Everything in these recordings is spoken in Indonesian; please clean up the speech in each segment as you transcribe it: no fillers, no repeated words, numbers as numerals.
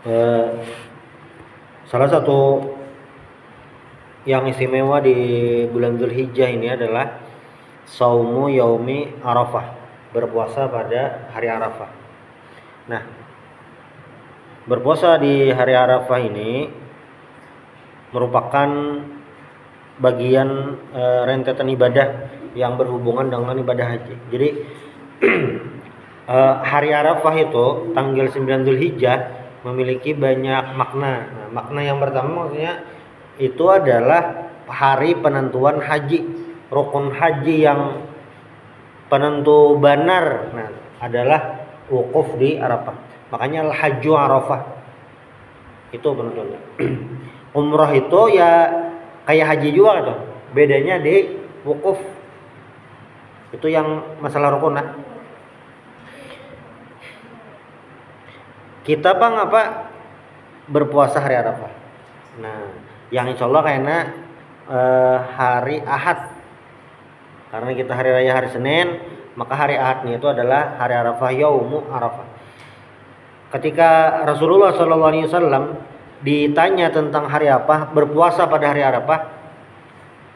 Eh, Salah satu yang istimewa di bulan Zulhijjah ini adalah saumu yaumi Arafah, berpuasa pada hari Arafah. Nah, berpuasa di hari Arafah ini merupakan bagian rentetan ibadah yang berhubungan dengan ibadah haji. Jadi hari Arafah itu tanggal 9 Zulhijjah memiliki banyak makna. Nah, makna yang pertama maksudnya itu adalah hari penentuan haji, rukun haji yang penentu benar. Nah, adalah wukuf di Arafah. Makanya al-hajju Arafah itu penentunya. Umrah itu ya kayak haji juga tuh. Bedanya di wukuf. Itu yang masalah rukun. Nah, kita bang apa berpuasa hari Arafah. Nah, yang insya Allah kayaknya hari Ahad. Karena kita hari raya hari Senin, maka hari Ahadnya itu adalah hari Arafah, yaumu Arafah. Ketika Rasulullah SAW ditanya tentang hari apa berpuasa pada hari Arafah,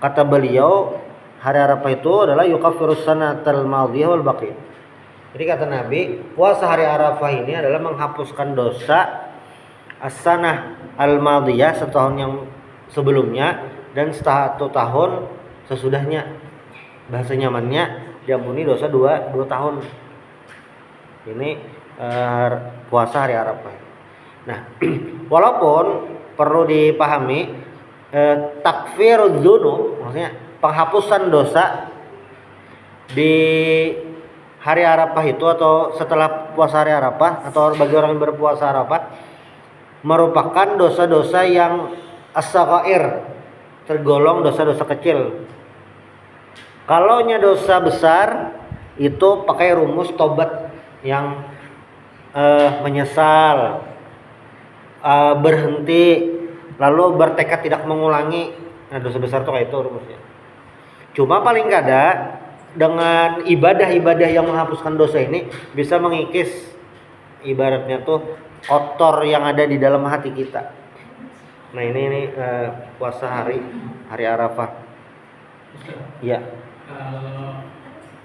kata beliau hari Arafah itu adalah yukaffirus sanatal madhiyah wal baqiyah. Jadi kata Nabi, puasa hari Arafah ini adalah menghapuskan dosa as-sanah al-madhiyah, setahun yang sebelumnya, dan 1 tahun sesudahnya. Bahasa nyamannya diampuni dosa 2 tahun. Ini puasa hari Arafah. Nah, walaupun perlu dipahami takfirudz dzunub, maksudnya penghapusan dosa di hari Arafah itu atau setelah puasa hari Arafah atau bagi orang yang berpuasa Arafah merupakan dosa-dosa yang as-saghair, tergolong dosa-dosa kecil. Kalau nya dosa besar itu pakai rumus tobat yang menyesal, berhenti, lalu bertekad tidak mengulangi. Nah, dosa besar tuh kayak itu rumusnya. Cuma paling nggak ada dengan ibadah-ibadah yang menghapuskan dosa ini bisa mengikis ibaratnya tuh kotor yang ada di dalam hati kita. Nah, ini puasa hari Arafah. Ya. Kalau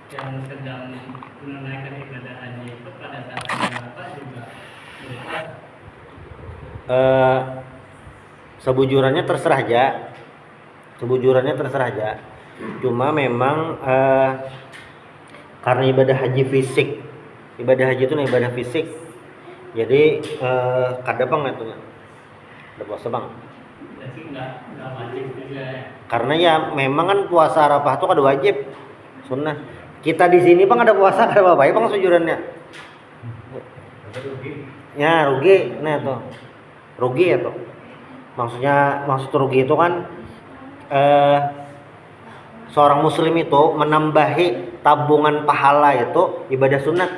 yang sedang menunaikan ibadah haji itu pada saat Arafah juga bebas. Sebujurannya terserah aja. Cuma memang karena ibadah haji fisik, ibadah haji itu ibadah fisik. Jadi kada bang itu ada puasa bang. Jadi nggak wajib juga ya. Karena ya memang kan puasa Arafah itu kada wajib, sunnah. Kita di sini bang ada puasa kada apa-apa ya bang sejurannya. Ya rugi, nah tuh rugi ya tuh. Maksud rugi itu kan seorang muslim itu menambahi tabungan pahala itu ibadah sunat.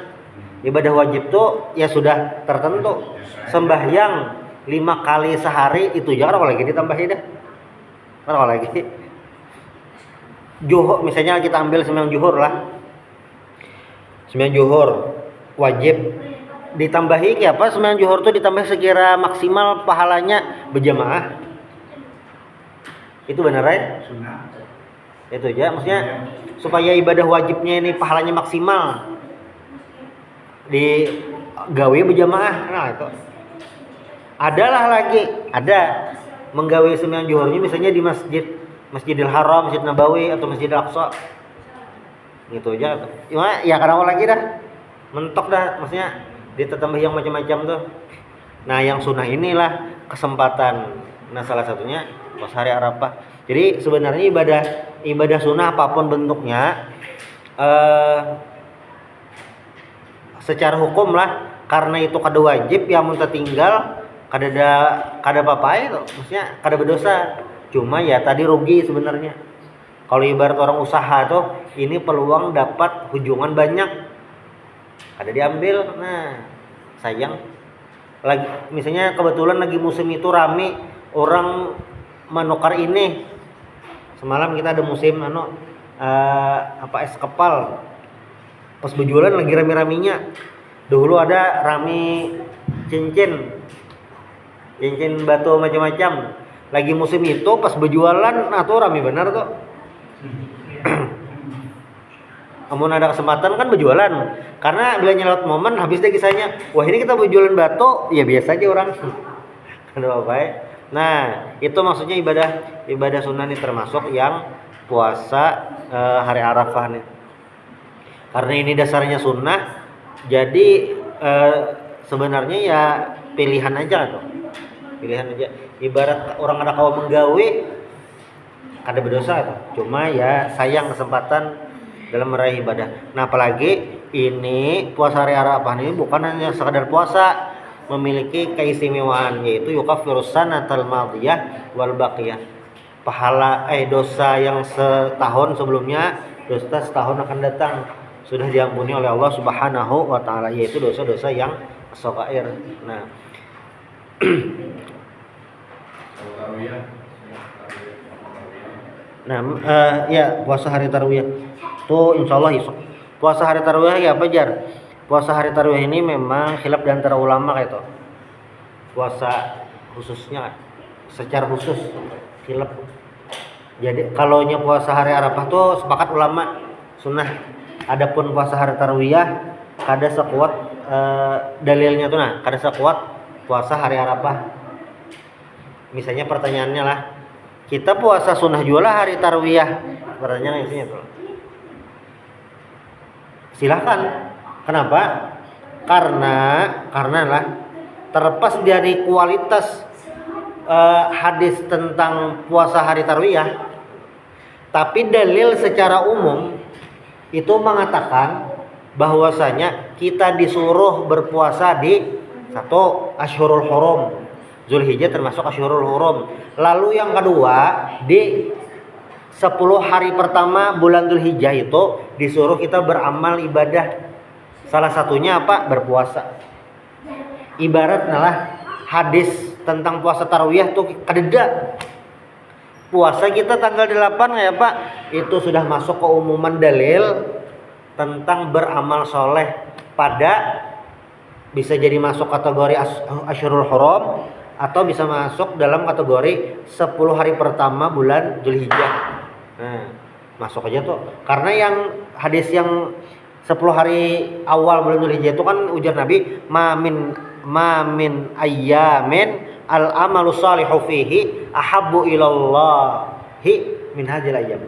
Ibadah wajib tuh ya sudah tertentu. Sembahyang 5 kali sehari itu jangan apa lagi ditambahin dah. Apa lagi? Zuhur misalnya kita ambil sembahyang zuhur lah. Sembahyang zuhur wajib ditambahi kayak apa? Sembahyang zuhur tuh ditambah sekira maksimal pahalanya berjamaah. Itu benar ya? Itu aja maksudnya supaya ibadah wajibnya ini pahalanya maksimal digawe berjamaah. Nah itu ada menggawe sembahyang zuhurnya misalnya di Masjidil Haram, Masjid Nabawi atau Masjidil Aqsa. Gitu aja. Cuma ya karena lagi dah mentok dah maksudnya ditambah yang macam-macam tuh. Nah, yang sunnah inilah kesempatan. Nah, salah satunya pas hari Arafah. Jadi sebenarnya ibadah sunnah apapun bentuknya secara hukum lah karena itu kada wajib yang mun tertinggal kada apa-apa itu maksudnya kada berdosa. Cuma ya tadi rugi sebenarnya. Kalau ibarat orang usaha tuh ini peluang dapat junjungan banyak kada diambil. Nah, sayang. Lagi misalnya kebetulan lagi musim itu rame orang menukar ini. Semalam kita ada musim es kepal. Pas berjualan lagi rame-ramenya. Dulu ada rame cincin. cincin batu macam-macam. Lagi musim itu pas berjualan, nah tuh rame benar tuh. Amun ada kesempatan kan berjualan. Karena bila nyelot momen habis deh kisahnya. Wah ini kita berjualan batu, ya biasa aja orang. Ada apa ya? Nah itu maksudnya ibadah sunnah ini termasuk yang puasa hari Arafah nih. Karena ini dasarnya sunnah, jadi sebenarnya ya pilihan aja tuh. Pilihan aja. Ibarat orang ada kawan menggawe, ada berdosa tuh. Cuma ya sayang kesempatan dalam meraih ibadah. Nah apalagi ini puasa hari Arafah ini bukan hanya sekadar puasa, memiliki keistimewaan yaitu yukaffirus sanatal madiyah wal baqiyah. Pahala dosa yang setahun sebelumnya, dosa setahun akan datang sudah diampuni oleh Allah Subhanahu wa taala, yaitu dosa-dosa yang shaghair. Nah, ya puasa hari Tarwiyah tuh insyaallah isuk. Puasa hari Tarwiyah ya apa jar? Puasa hari Tarwiyah ini memang khilaf di antara ulama kayak itu. Puasa khususnya secara khusus khilaf. Jadi kalaunya puasa hari Arafah tuh sepakat ulama sunnah. Adapun puasa hari Tarwiyah kada sekuat dalilnya tuh nah, kada sekuat puasa hari Arafah. Misalnya pertanyaannya lah, kita puasa sunnah jualah hari Tarwiyah. Pertanyaan isinya tuh. Silahkan. Kenapa? Karena lah terlepas dari kualitas hadis tentang puasa hari Tarwiyah, tapi dalil secara umum itu mengatakan bahwasanya kita disuruh berpuasa di satu Asyhurul Hurum. Zulhijjah termasuk Asyhurul Hurum. Lalu yang kedua di 10 hari pertama bulan Zulhijjah itu disuruh kita beramal ibadah. Salah satunya apa? Berpuasa. Ibarat lah hadis tentang puasa Tarawih tuh kadeda. Puasa kita tanggal 8 ya Pak, itu sudah masuk ke umuman dalil tentang beramal soleh pada bisa jadi masuk kategori Asyhurul Hurum atau bisa masuk dalam kategori 10 hari pertama bulan Zulhijjah. Nah, masuk aja tuh. Karena yang hadis yang 10 hari awal bulan Zulhijjah itu kan ujar Nabi, mamin ayyamin al-amalu salihu fihi ahabbu ilallahi min hadzal ayyam.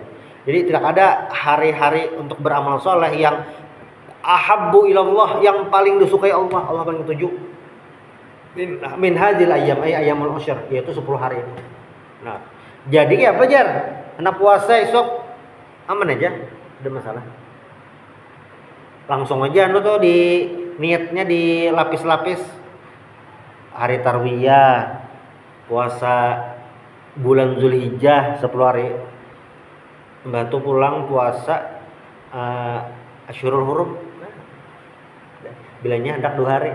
Jadi tidak ada hari-hari untuk beramal soleh yang ahabbu ilallah, yang paling disukai Allah, Allah paling tuju. Min hadzal ayyam ay ayyamul ushr, yaitu 10 hari ini. Nah, jadi apa jar? Anak puasa esok aman aja, ada masalah. Langsung aja tuh di niatnya di lapis-lapis. Hari Tarwiyah, puasa bulan Zulhijjah 10 hari. Mbak tuh pulang puasa Asyhurul Hurum. Nah, bilangnya hendak 2 hari.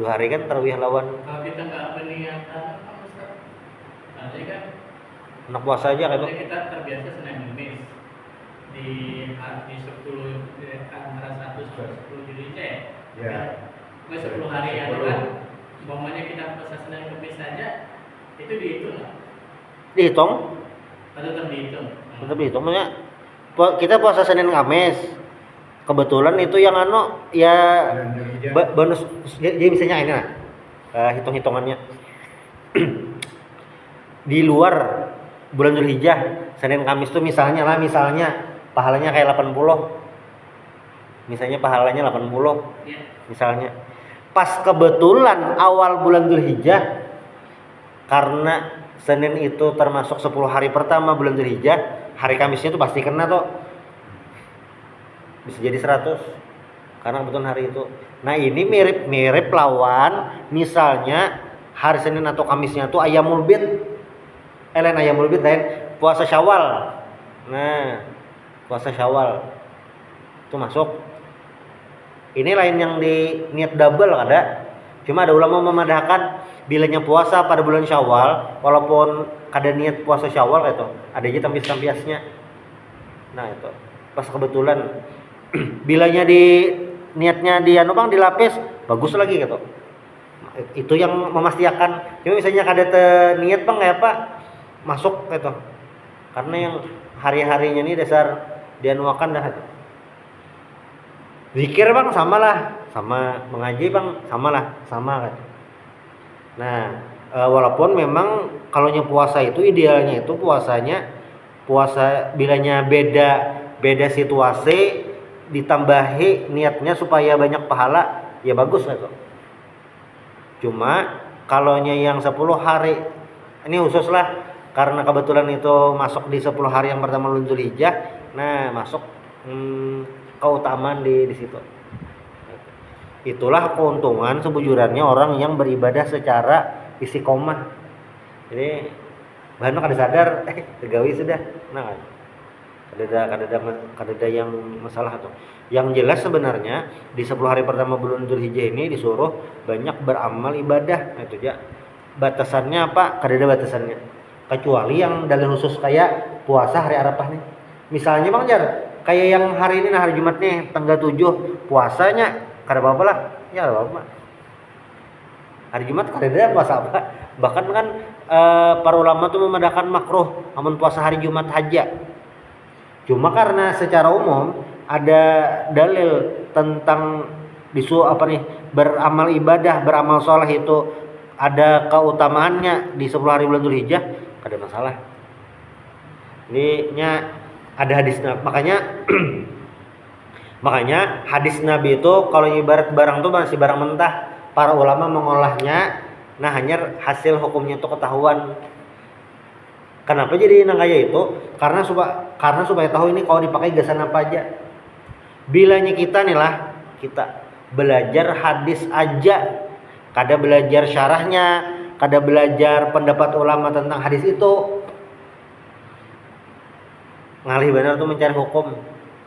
2 hari kan Tarwiyah lawan. Kalau kita nggak berniatan, nanti kan Anak puasa aja kan. kita terbiasa Senin Kamis di 10 antara 1 sampai 10 Zulhijjah. Ya. 10 hari yang kan. Umpamanya kita puasa Senin Kamis saja, itu dihitung nggak? Dihitung? Tetap dihitung. Tetap dihitung. Maksudnya kita puasa Senin Kamis. Kebetulan itu yang ya bonus. Jadi misalnya ini lah, hitung-hitungannya. Di luar bulan Zulhijjah, Senin Kamis tuh misalnya pahalanya kayak 80. Misalnya pahalanya 80. Ya. Misalnya pas kebetulan awal bulan Zulhijjah, karena Senin itu termasuk 10 hari pertama bulan Zulhijjah, hari Kamisnya tuh pasti kena tuh. Bisa jadi 100 karena kebetulan hari itu. Nah ini mirip lawan misalnya hari Senin atau Kamisnya tuh Ayyamul Bid. Ayyamul Bid lain puasa Syawal. Nah puasa Syawal itu masuk. Ini lain yang di niat double ada. Cuma ada ulama memadahkan bilanya puasa pada bulan Syawal, walaupun kada niat puasa Syawal gitu, ada aja tampis-tampiasnya. Nah itu pas kebetulan bilanya di niatnya di dilapis bagus lagi gitu. Itu yang memastikan. Cuma misalnya kada niat bang kayak apa masuk gitu. Karena yang hari-harinya ini dasar dianuakan dah. Zikir bang sama mengaji bang sama kan. Nah, walaupun memang kalau puasa itu idealnya itu puasa bilanya beda situasi ditambahi niatnya supaya banyak pahala ya bagus lah tuh. Cuma kalau yang 10 hari ini khusus lah karena kebetulan itu masuk di 10 hari yang pertama bulan Dzulhijjah. Nah, masuk keutamaan di situ. Itulah keuntungan sebujurannya orang yang beribadah secara istiqomah. Jadi bahannya kada sadar tegawi sudah. Nah, kada yang masalah tuh. Yang jelas sebenarnya di 10 hari pertama bulan Dzulhijjah ini disuruh banyak beramal ibadah. Nah, itu aja. Batasannya apa? Kada ada batasannya. Kecuali yang dalil khusus kayak puasa hari Arafah nih. Misalnya Bang Jar, kayak yang hari ini hari Jumat nih tanggal 7 puasanya kada apa-apa lah. Ya kada apa-apa. Hari Jumat kada ada puasa apa. Bahkan kan para ulama tuh membedakan makruh amun puasa hari Jumat aja. Cuma karena secara umum ada dalil tentang beramal ibadah, beramal soleh itu ada keutamaannya di 10 hari bulan Dzulhijjah, kada masalah. Ini ada hadisnya, makanya hadis Nabi itu kalau ibarat barang itu masih barang mentah, para ulama mengolahnya, nah hanya hasil hukumnya itu ketahuan. Kenapa jadi nangaya itu? Karena supaya tahu ini kalau dipakai gasan apa aja. Bilanya kita belajar hadis aja, kada belajar syarahnya, kada belajar pendapat ulama tentang hadis itu. Ngalih benar tuh mencari hukum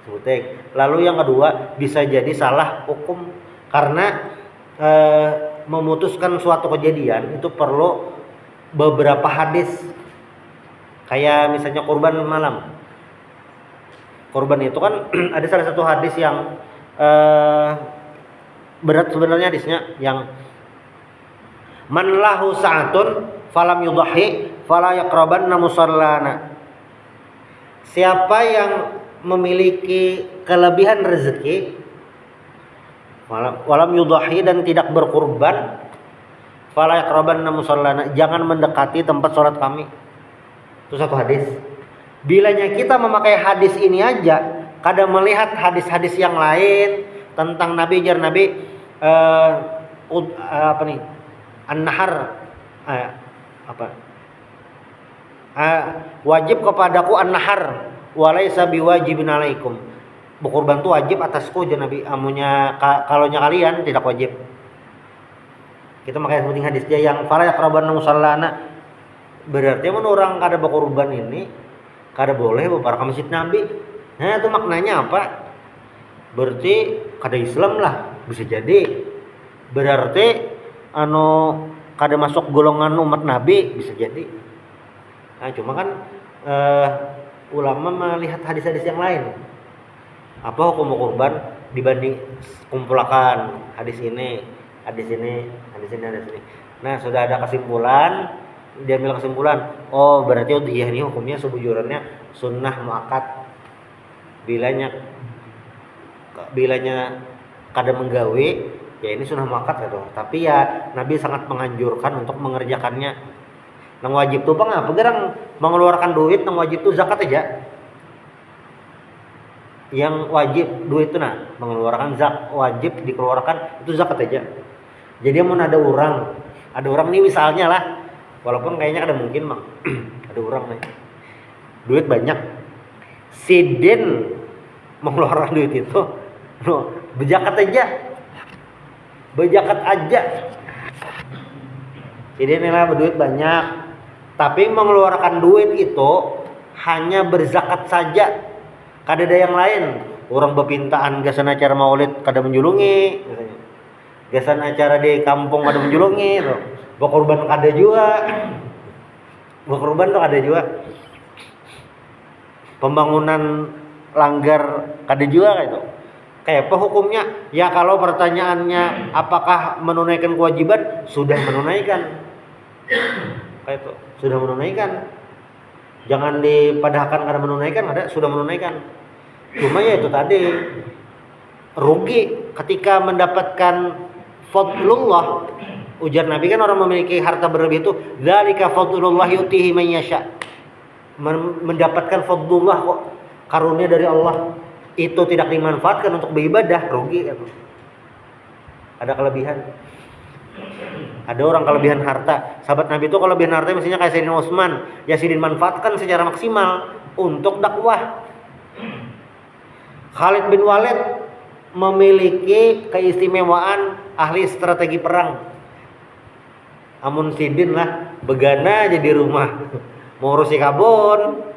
sebutek. Lalu yang kedua bisa jadi salah hukum karena memutuskan suatu kejadian itu perlu beberapa hadis. Kayak misalnya kurban malam. Kurban itu kan ada salah satu hadis yang berat sebenarnya hadisnya yang man lahu sa'atun falam yudhi fala yaqrabanna musallana. Siapa yang memiliki kelebihan rezeki walam yudhi dan tidak berkurban fala yaqrabanna musallana, jangan mendekati tempat sholat kami. Itu satu hadis. Bilanya kita memakai hadis ini aja, kada melihat hadis-hadis yang lain tentang Nabi an-nahar wajib kepadaku an-nahar walaysa biwajibin alaikum. Berkurban itu wajib atasku aja Nabi, amunya kalaunya kalian tidak wajib. Kita pakai penting hadis dia yang fala yaqrabanna musallana. Berarti orang kada berkurban ini kada boleh bebar ke masjid Nabi. Nah, itu maknanya apa? Berarti kada Islam lah, bisa jadi. Berarti kada masuk golongan umat Nabi, bisa jadi. Nah, cuma kan ulama melihat hadis-hadis yang lain. Apa hukum kurban dibanding kumpulkan hadis ini. Nah, sudah ada kesimpulan, diambil kesimpulan, oh berarti udhiyah ini hukumnya sebujurannya sunnah muakkad. Bilanya kada menggawe, ya ini sunnah muakkad gitu. Tapi ya Nabi sangat menganjurkan untuk mengerjakannya. Nang wajib tuh bang apa gerang mengeluarkan duit, nang wajib tuh zakat aja. Yang wajib duit itu mengeluarkan wajib dikeluarkan itu zakat aja. Jadi mau ada orang nih misalnya lah, walaupun kayaknya ada mungkin bang, ada orang nih duit banyak, sidin mengeluarkan duit itu, berzakat aja. Jadi inilah berduit banyak, tapi mengeluarkan duit itu hanya berzakat saja, kada ada yang lain. Orang berpintaan gasan acara maulid kada menjulungi, gasan acara di kampung kada menjulungi, berkorban kada juga, pembangunan langgar kada juga kayak itu. Kayak apa hukumnya? Ya kalau pertanyaannya apakah menunaikan kewajiban, sudah menunaikan. Kayak itu, sudah menunaikan. Jangan dipadahkan karena menunaikan, ada sudah menunaikan. Cuma ya itu tadi, rugi ketika mendapatkan fadlullah. Ujar Nabi kan orang memiliki harta berlebih itu dzalika fadlullah yutihi man yasha. Mendapatkan fadlullah kok, karunia dari Allah, itu tidak dimanfaatkan untuk beribadah, rugi kan. Ada kelebihan. Ada orang kelebihan harta. Sahabat Nabi itu kelebihan harta misalnya kayak Sayyidina Utsman, ya dimanfaatkan secara maksimal untuk dakwah. Khalid bin Walid memiliki keistimewaan ahli strategi perang. Amun sidin lah begana aja di rumah. Mau urusi kabon.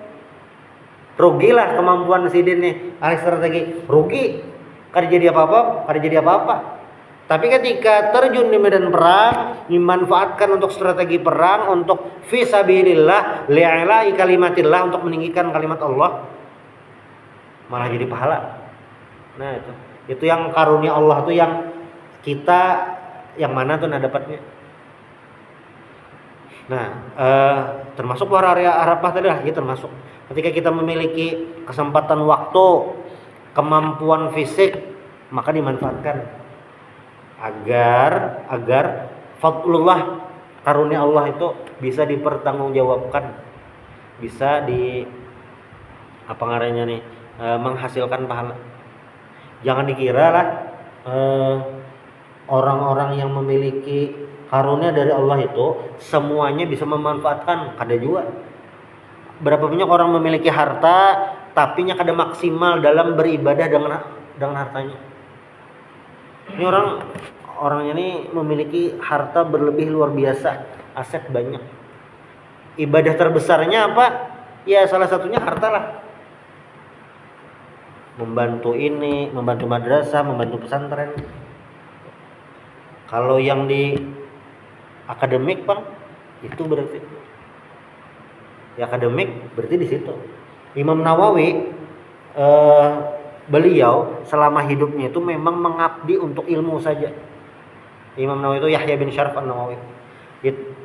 Rugilah kemampuan sidin nih, ahli strategi. Rugi. Kada jadi apa-apa. Tapi ketika terjun di medan perang, dimanfaatkan untuk strategi perang, untuk fisabilillah, li'ala'i kalimatillah, untuk meninggikan kalimat Allah, malah jadi pahala. Nah itu yang karunia Allah tuh, yang kita yang mana tuh dapatnya. Nah termasuk luar area Arafah tadi lah, ya termasuk ketika kita memiliki kesempatan waktu, kemampuan fisik, maka dimanfaatkan agar fadlullah, karunia Allah itu bisa dipertanggungjawabkan, bisa menghasilkan pahala. Jangan dikira lah orang-orang yang memiliki karunia dari Allah itu semuanya bisa memanfaatkan, kada juga. Berapa banyak orang memiliki harta tapi nya kada maksimal dalam beribadah dengan hartanya. Ini orangnya ini memiliki harta berlebih luar biasa, aset banyak. Ibadah terbesarnya apa? Ya salah satunya harta lah. Membantu ini, membantu madrasah, membantu pesantren. Kalau yang di akademik, Bang, itu berarti ya akademik berarti di situ. Imam Nawawi beliau selama hidupnya itu memang mengabdi untuk ilmu saja. Imam Nawawi itu Yahya bin Syaraf an-Nawawi.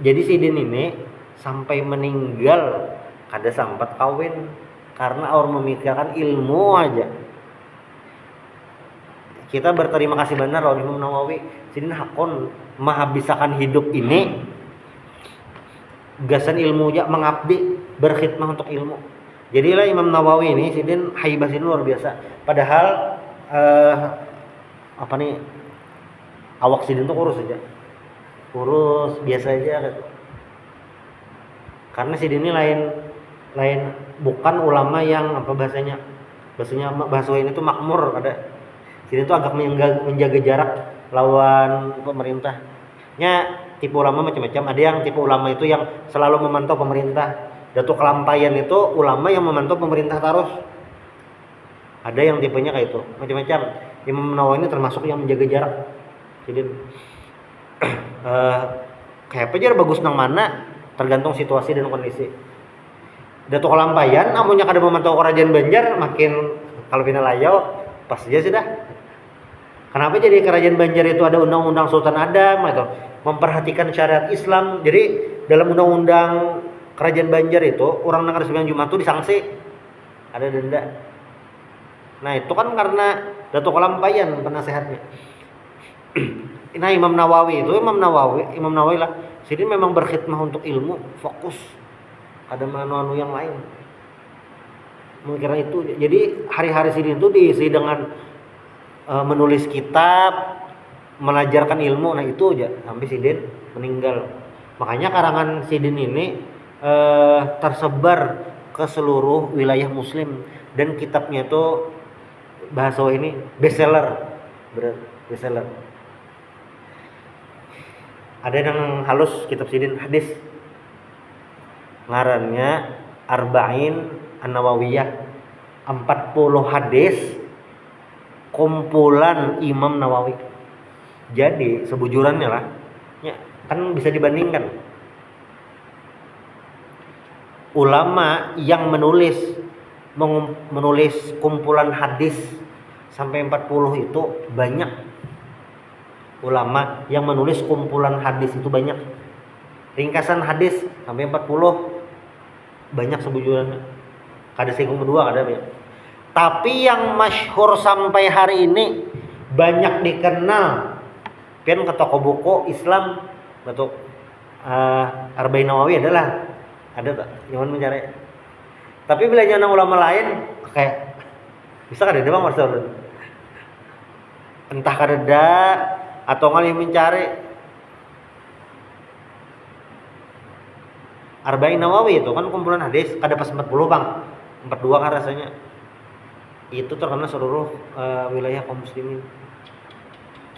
Jadi sidin ini sampai meninggal kada sempat kawin karena orang memikirkan ilmu aja. Kita berterima kasih benar oleh Imam Nawawi. Sidin hakon menghabiskan hidup ini gasan ilmu aja, mengabdi, berkhidmah untuk ilmu. Jadilah Imam Nawawi ini sidin haibah sidin luar biasa. Padahal awak sidin tuh kurus biasa aja gitu. Karena sidin ini lain bukan ulama yang bahasa ini tuh makmur, ada sidin tuh agak menjaga jarak lawan pemerintahnya. Tipe ulama macam-macam, ada yang tipe ulama itu yang selalu memantau pemerintah. Datuk Kelampayan itu ulama yang memantau pemerintah terus. Ada yang tipenya kayak itu, macam-macam. Imam Nawawi ini termasuk yang menjaga jarak. Jadi kayak apa aja bagus nang mana, tergantung situasi dan kondisi. Datuk Kelampayan amunnya kada memantau kerajaan Banjar, makin kalau final layau pas aja sudah. Kenapa jadi kerajaan Banjar itu ada undang-undang Sultan Adam atau memperhatikan syariat Islam. Jadi dalam undang-undang kerajaan Banjar itu orang nang sembahyang Jumat itu disangsi, ada denda. Nah itu kan karena Datuk Kelampayan penasehatnya. Nah Imam Nawawi lah, jadi memang berkhidmah untuk ilmu, fokus, ada manu yang lain. Mengira itu, jadi hari-hari sidin itu diisi dengan menulis kitab, mengajarkan ilmu. Nah itu aja sampai sidin meninggal. Makanya karangan sidin ini tersebar ke seluruh wilayah Muslim, dan kitabnya itu bahasa ini bestseller. Ada yang halus kitab sidin hadis, ngarannya Arba'in An-Nawawiyah, 40 hadis kumpulan Imam Nawawi. Jadi sebujurannya lah ya, kan bisa dibandingkan ulama yang menulis kumpulan hadis sampai 40 itu banyak ulama yang menulis kumpulan hadis itu banyak. Ringkasan hadis sampai 40 banyak sebujurannya. Kada singgung dua kada banyak. Tapi yang masyhur sampai hari ini banyak dikenal pian ke toko buku Islam atau Arba'in Nawawi adalah ada tak yang mencari. Tapi bila nyana ulama lain kayak bisa kada ada bang Marcel. Entah kada atau ngalih mencari Arba'in Nawawi itu kan kumpulan hadis kada pas 40 bang 42 kan rasanya itu terkenal seluruh wilayah kaum muslimin.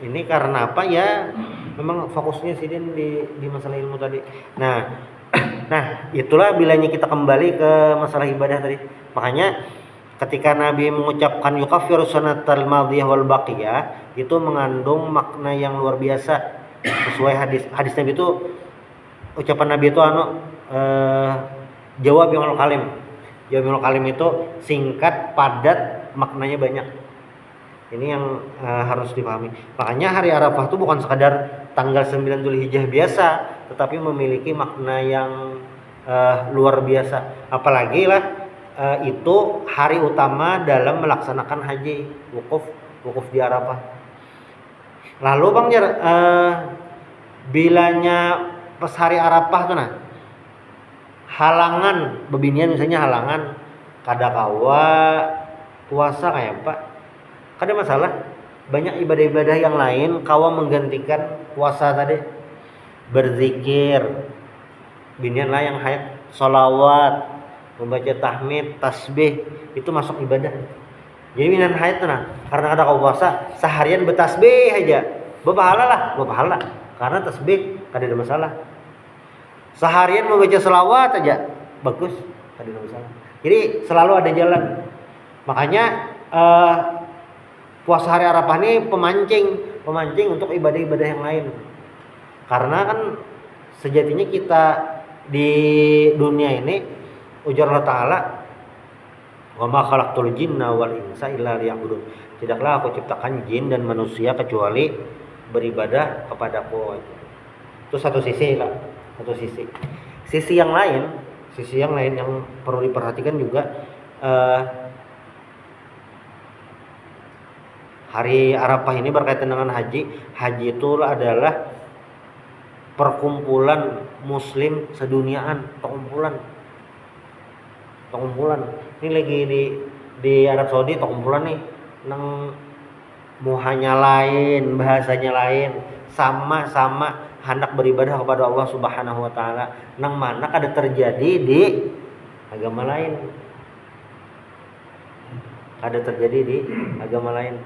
Ini karena apa ya? Memang fokusnya sidin di masalah ilmu tadi. Nah, itulah bilanya kita kembali ke masalah ibadah tadi. Makanya ketika Nabi mengucapkan yukaffiru sanatal madhiyah wal baqiyah, itu mengandung makna yang luar biasa sesuai hadis Nabi itu. Ucapan Nabi itu jawami'ul kalim. Jawami'ul kalim itu singkat, padat, maknanya banyak. Ini yang harus dipahami. Makanya hari Arafah itu bukan sekadar tanggal 9 Dzulhijjah biasa, tetapi memiliki makna yang luar biasa. Apalagi lah itu hari utama dalam melaksanakan haji, wukuf di Arafah. Lalu Bang bilanya pas hari Arafah tuh halangan bebinian misalnya halangan kada kawa puasa kayak Pak. Kada masalah, banyak ibadah-ibadah yang lain kawa menggantikan puasa tadi. Berzikir, binian lah yang haid, sholawat, membaca tahmid, tasbih, itu masuk ibadah. Jadi binian haid karena ada kau puasa seharian bertasbih aja, berpahala. Karena tasbih kada ada masalah. Seharian membaca selawat aja bagus, kada ada masalah. Jadi selalu ada jalan. Makanya puasa hari Arafah ini pemancing untuk ibadah-ibadah yang lain. Karena kan sejatinya kita di dunia ini ujar Allah Ta'ala, wa ma khalaqtul jinna wal insa illa liya'budun. Tidaklah aku ciptakan jin dan manusia kecuali beribadah kepadaku. Itu satu sisi lah, satu sisi. Sisi yang lain yang perlu diperhatikan juga hari Arafah ini berkaitan dengan haji. Haji itu adalah perkumpulan muslim seduniaan, perkumpulan. Ini lagi di Arab Saudi perkumpulan nih nang muhanya lain, bahasanya lain, sama hendak beribadah kepada Allah Subhanahu wa taala. Nang mana kada terjadi di agama lain. Kada terjadi di agama lain.